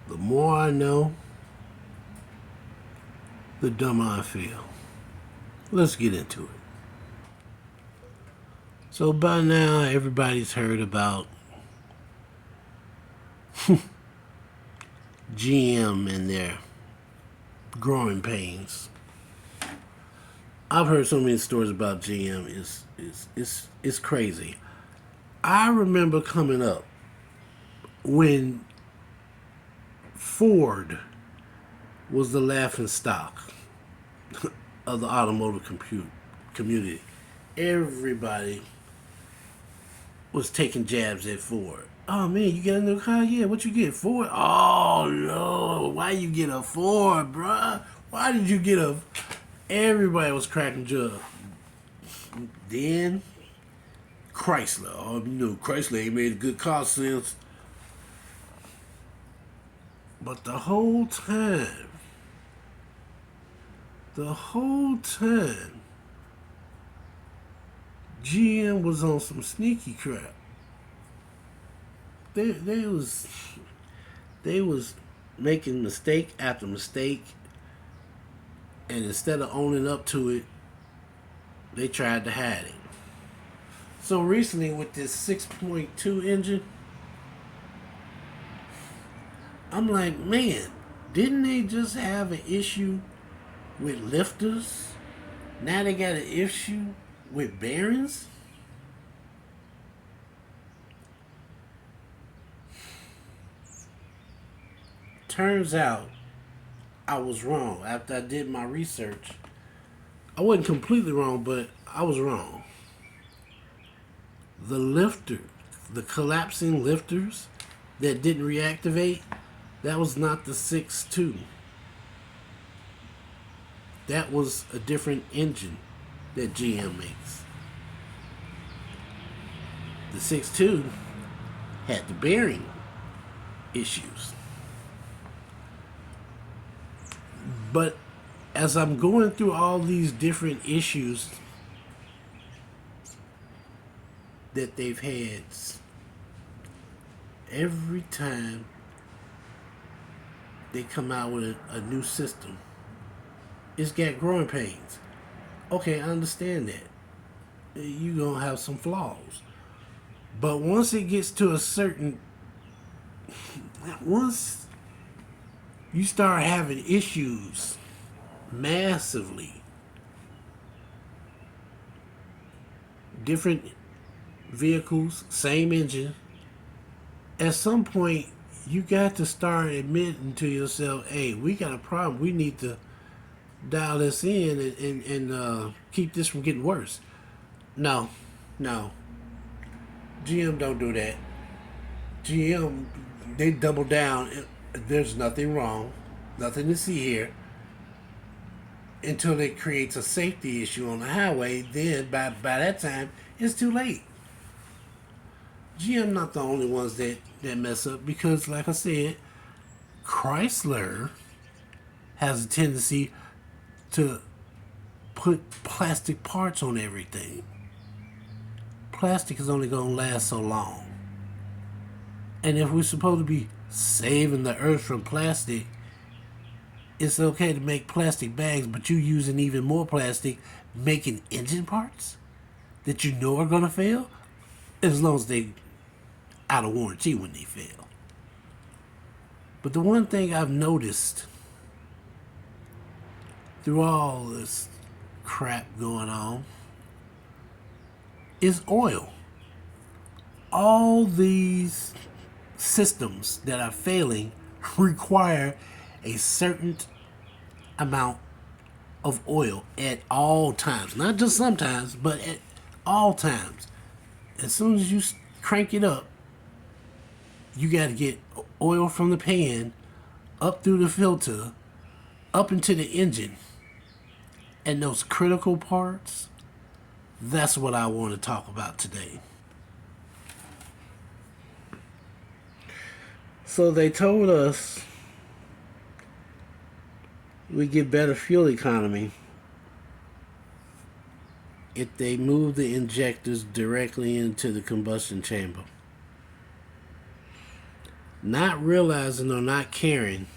The more I know, the dumber I feel. Let's get into it. So by now, everybody's heard about GM and their growing pains. I've heard so many stories about GM. It's crazy. I remember coming up when Ford was the laughing stock of the automotive community. Everybody was taking jabs at Ford. Oh man, you got a new car? Yeah, what you get? Ford? Oh Lord, why you get a Ford, bruh? Why did you get a? Everybody was cracking jokes. Then Chrysler. Oh, Chrysler ain't made a good car since. But the whole time, GM was on some sneaky crap. They was making mistake after mistake, and instead of owning up to it, they tried to hide it. So recently, with this 6.2 engine, I'm like, man, didn't they just have an issue with lifters? Now they got an issue with bearings? Turns out I was wrong. After I did my research, I wasn't completely wrong, but I was wrong. The lifter, the collapsing lifters that didn't reactivate, that was not the 6.2. That was a different engine that GM makes. The 6.2 had the bearing issues. But as I'm going through all these different issues that they've had, every time they come out with a new system, it's got growing pains. Okay, I understand that. You're going to have some flaws. But once it gets to a certain... Once you start having issues massively, different vehicles, same engine, at some point you got to start admitting to yourself, hey, we got a problem. We need to dial this in and keep this from getting worse. No, no. GM don't do that. GM, they double down. There's nothing wrong, nothing to see here. Until it creates a safety issue on the highway, then by that time, it's too late. GM not the only ones that mess up because, like I said, Chrysler has a tendency to put plastic parts on everything. Plastic is only going to last so long. And if we're supposed to be saving the earth from plastic, it's okay to make plastic bags, but you using even more plastic making engine parts that you know are going to fail, as long as they out of warranty when they fail. But the one thing I've noticed through all this crap going on is oil. All these systems that are failing require a certain amount of oil at all times. Not just sometimes, but at all times. As soon as you crank it up, you got to get oil from the pan up through the filter, up into the engine. And those critical parts, that's what I want to talk about today. So they told us we get better fuel economy if they move the injectors directly into the combustion chamber. not realizing or not caring